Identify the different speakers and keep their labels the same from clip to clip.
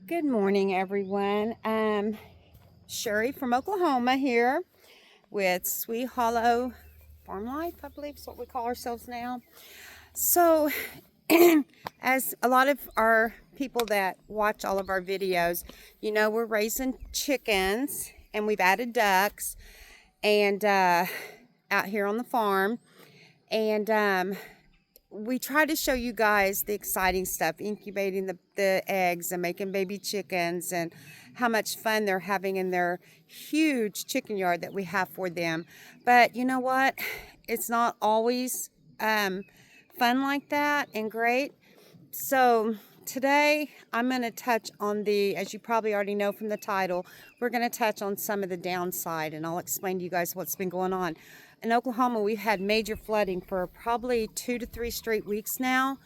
Speaker 1: Good morning, everyone. Sherry from Oklahoma here with Sweet Hollow Farm Life, I believe is what we call ourselves now. So, as a lot of our people that watch all of our videos, you know, we're raising chickens and we've added ducks and out here on the farm. And we try to show you guys the exciting stuff, incubating the eggs and making baby chickens and how much fun they're having in their huge chicken yard that we have for them. But you know what? It's not always fun like that and great. So today I'm going to touch on as you probably already know from the title, we're going to touch on some of the downside, and I'll explain to you guys what's been going on. In Oklahoma, we've had major flooding for probably 2 to 3 straight weeks now,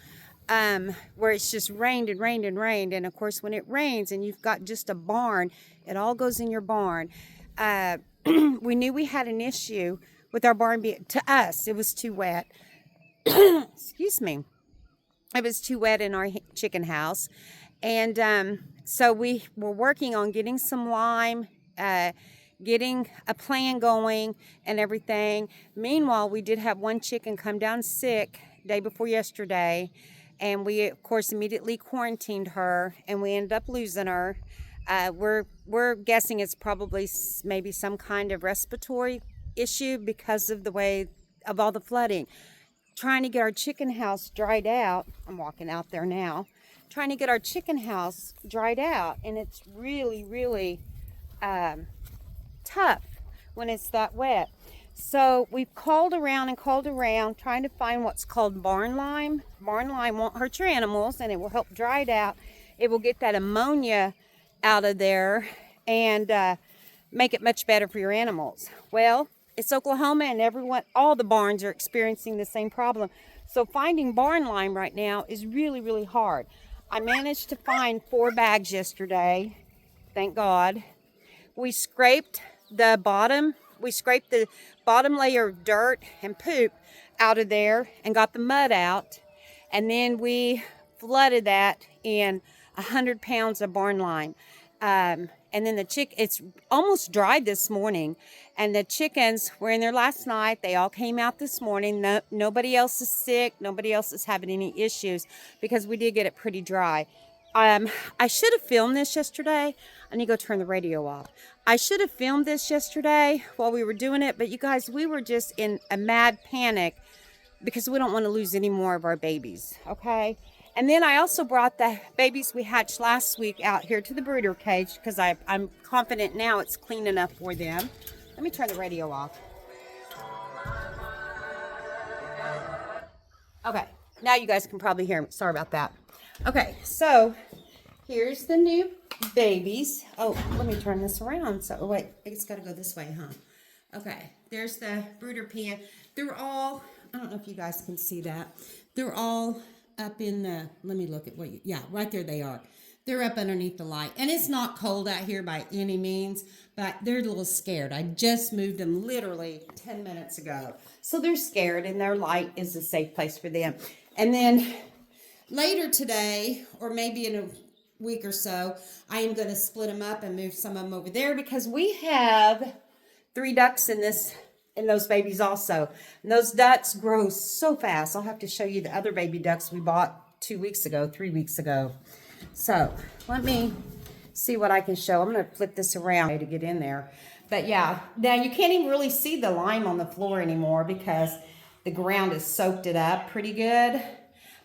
Speaker 1: where it's just rained and rained and rained. And of course, when it rains and you've got just a barn, it all goes in your barn. We knew we had an issue with our barn. To us, it was too wet. Excuse me. It was too wet in our chicken house. And so we were working on getting some lime, getting a plan going and everything. Meanwhile, we did have one chicken come down sick day before yesterday, and we of course immediately quarantined her, and we ended up losing her. We're guessing it's probably maybe some kind of respiratory issue because of the way of all the flooding. Trying to get our chicken house dried out. I'm walking out there now, trying to get our chicken house dried out, and it's really tough when it's that wet. So we've called around trying to find what's called barn lime. Barn lime won't hurt your animals, and it will help dry it out. It will get that ammonia out of there and make it much better for your animals. Well, it's Oklahoma, and all the barns are experiencing the same problem. So finding barn lime right now is really hard. I managed to find 4 bags yesterday, thank God. We scraped the bottom layer of dirt and poop out of there and got the mud out, and then we flooded that in 100 pounds of barn lime. And then it's almost dried this morning, and the chickens were in there last night. They all came out this morning. Nobody else is sick. Nobody else is having any issues because we did get it pretty dry. I should have filmed this yesterday. I need to go turn the radio off. I should have filmed this yesterday while we were doing it, but you guys, we were just in a mad panic because we don't want to lose any more of our babies, okay? And then I also brought the babies we hatched last week out here to the brooder cage because I'm confident now it's clean enough for them. Let me turn the radio off. Okay, now you guys can probably hear me. Sorry about that. Okay, so here's the new babies. Oh, let me turn this around. So, wait, it's got to go this way, huh? Okay, there's the brooder pen. They're all, I don't know if you guys can see that. They're all up in the, let me look at right there they are. They're up underneath the light. And it's not cold out here by any means, but they're a little scared. I just moved them literally 10 minutes ago. So they're scared, and their light is a safe place for them. And then later today, or maybe in a week or so, I am going to split them up and move some of them over there because we have 3 ducks in those babies also. And those ducks grow so fast. I'll have to show you the other baby ducks we bought 3 weeks ago. So let me see what I can show. I'm going to flip this around to get in there. But yeah, now you can't even really see the lime on the floor anymore because the ground has soaked it up pretty good.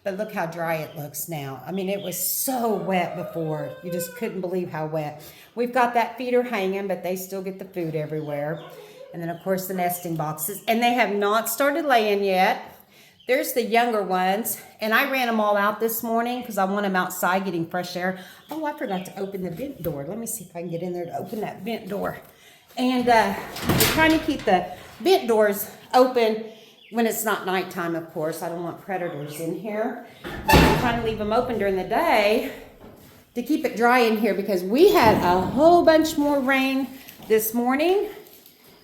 Speaker 1: But look how dry it looks now. I mean, it was so wet before. You just couldn't believe how wet. We've got that feeder hanging, but they still get the food everywhere. And then, of course, the nesting boxes. And they have not started laying yet. There's the younger ones. And I ran them all out this morning because I want them outside getting fresh air. Oh, I forgot to open the vent door. Let me see if I can get in there to open that vent door. And we're trying to keep the vent doors open when it's not nighttime, of course. I don't want predators in here. But I'm trying to leave them open during the day to keep it dry in here because we had a whole bunch more rain this morning.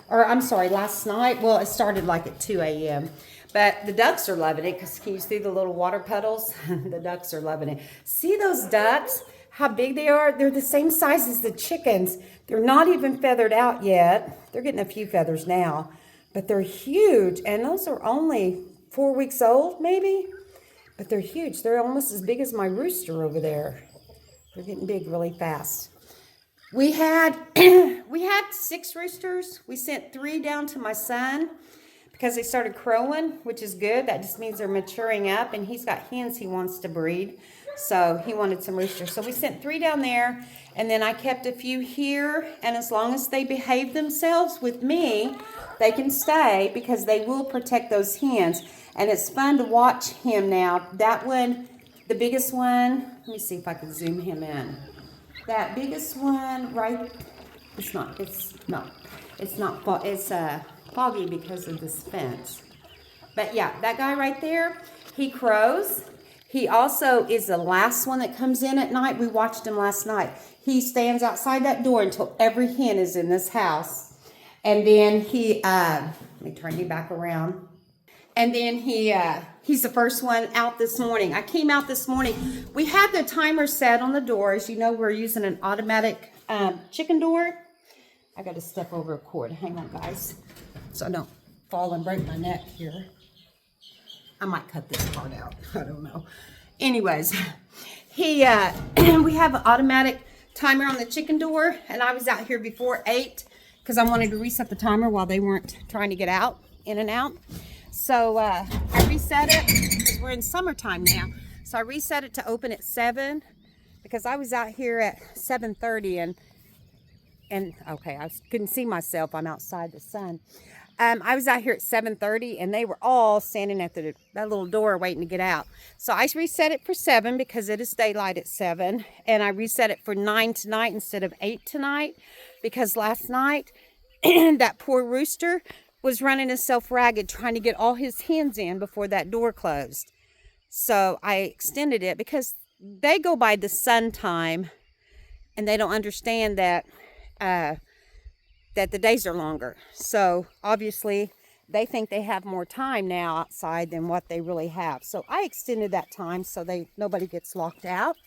Speaker 1: Or I'm sorry, last night. Well, it started like at 2 a.m. But the ducks are loving it because can you see the little water puddles? The ducks are loving it. See those ducks? how big they are. They're the same size as the chickens. They're not even feathered out yet. They're getting a few feathers now, but they're huge. And those are only 4 weeks old, maybe, but they're huge. They're almost as big as my rooster over there. They're getting big really fast. We had we had 6 roosters. We sent 3 down to my son because they started crowing, which is good. That just means they're maturing up, and he's got hens he wants to breed. So he wanted some roosters. So we sent 3 down there, and then I kept a few here, and as long as they behave themselves with me, they can stay because they will protect those hens. And it's fun to watch him now. That one, the biggest one, let me see if I can zoom him in. That biggest one, right, it's foggy because of this fence. But yeah, that guy right there, he crows. He also is the last one that comes in at night. We watched him last night. He stands outside that door until every hen is in this house. And then he, let me turn you back around. And then he's the first one out this morning. I came out this morning. We had the timer set on the door. As you know, we're using an automatic chicken door. I got to step over a cord. Hang on, guys, so I don't fall and break my neck here. I might cut this part out. I don't know. Anyways, we have an automatic timer on the chicken door, and I was out here before 8 because I wanted to reset the timer while they weren't trying to get out, in and out. So I reset it because we're in summertime now. So I reset it to open at 7 because I was out here at 7:30 and okay, I couldn't see myself. I'm outside the sun. I was out here at 7:30 and they were all standing at that little door waiting to get out. So I reset it for 7 because it is daylight at 7. And I reset it for 9 tonight instead of 8 tonight because last night that poor rooster was running himself ragged trying to get all his hens in before that door closed. So I extended it because they go by the sun time and they don't understand that that the days are longer. So obviously they think they have more time now outside than what they really have. So I extended that time so nobody gets locked out.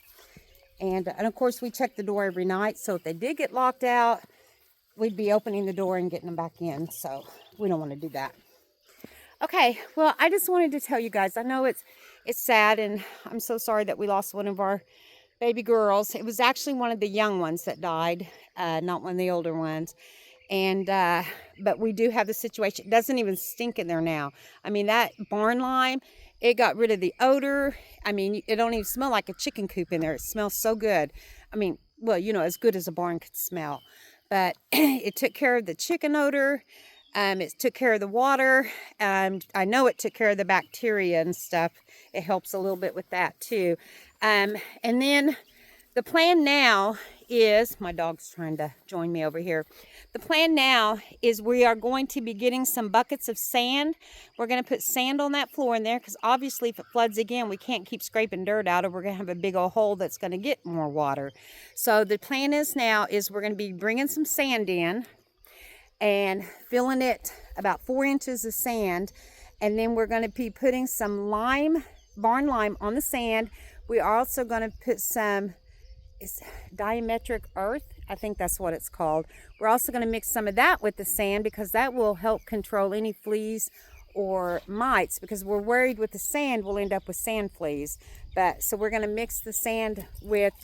Speaker 1: And of course we check the door every night. So if they did get locked out, we'd be opening the door and getting them back in. So we don't want to do that. Okay, well, I just wanted to tell you guys, I know it's sad and I'm so sorry that we lost one of our baby girls. It was actually one of the young ones that died, not one of the older ones. And but we do have the situation. It doesn't even stink in there now. I mean, that barn lime, it got rid of the odor. I mean, it don't even smell like a chicken coop in there. It smells so good. I mean, well, you know, as good as a barn could smell. But it took care of the chicken odor. It took care of the water. I know it took care of the bacteria and stuff. It helps a little bit with that too. And then the plan now is, my dog's trying to join me over here. The plan now is we are going to be getting some buckets of sand. We're going to put sand on that floor in there because obviously if it floods again, we can't keep scraping dirt out or we're going to have a big old hole that's going to get more water. So the plan is now is we're going to be bringing some sand in and filling it about 4 inches of sand. And then we're going to be putting some lime, barn lime on the sand. We're also going to put some diametric earth. I think that's what it's called. We're also going to mix some of that with the sand because that will help control any fleas or mites because we're worried with the sand we'll end up with sand fleas. But so we're going to mix the sand with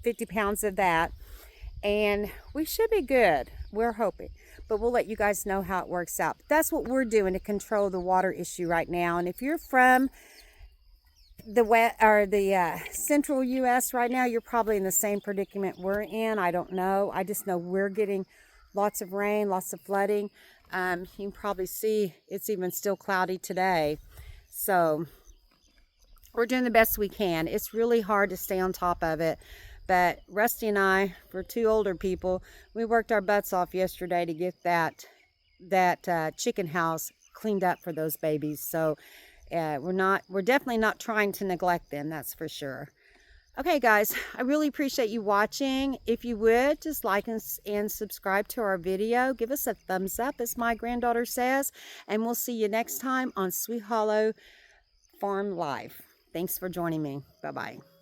Speaker 1: 50 pounds of that and we should be good. We're hoping. But we'll let you guys know how it works out. But that's what we're doing to control the water issue right now. And if you're from the central U.S. right now, you're probably in the same predicament we're in. I don't know. I just know we're getting lots of rain, lots of flooding. You can probably see it's even still cloudy today. So we're doing the best we can. It's really hard to stay on top of it. But Rusty and I, for 2 older people, we worked our butts off yesterday to get that chicken house cleaned up for those babies. So we're definitely not trying to neglect them, that's for sure. Okay guys, I really appreciate you watching. If you would, just like and subscribe to our video. Give us a thumbs up, as my granddaughter says. And we'll see you next time on Sweet Hollow Farm Life. Thanks for joining me. Bye-bye.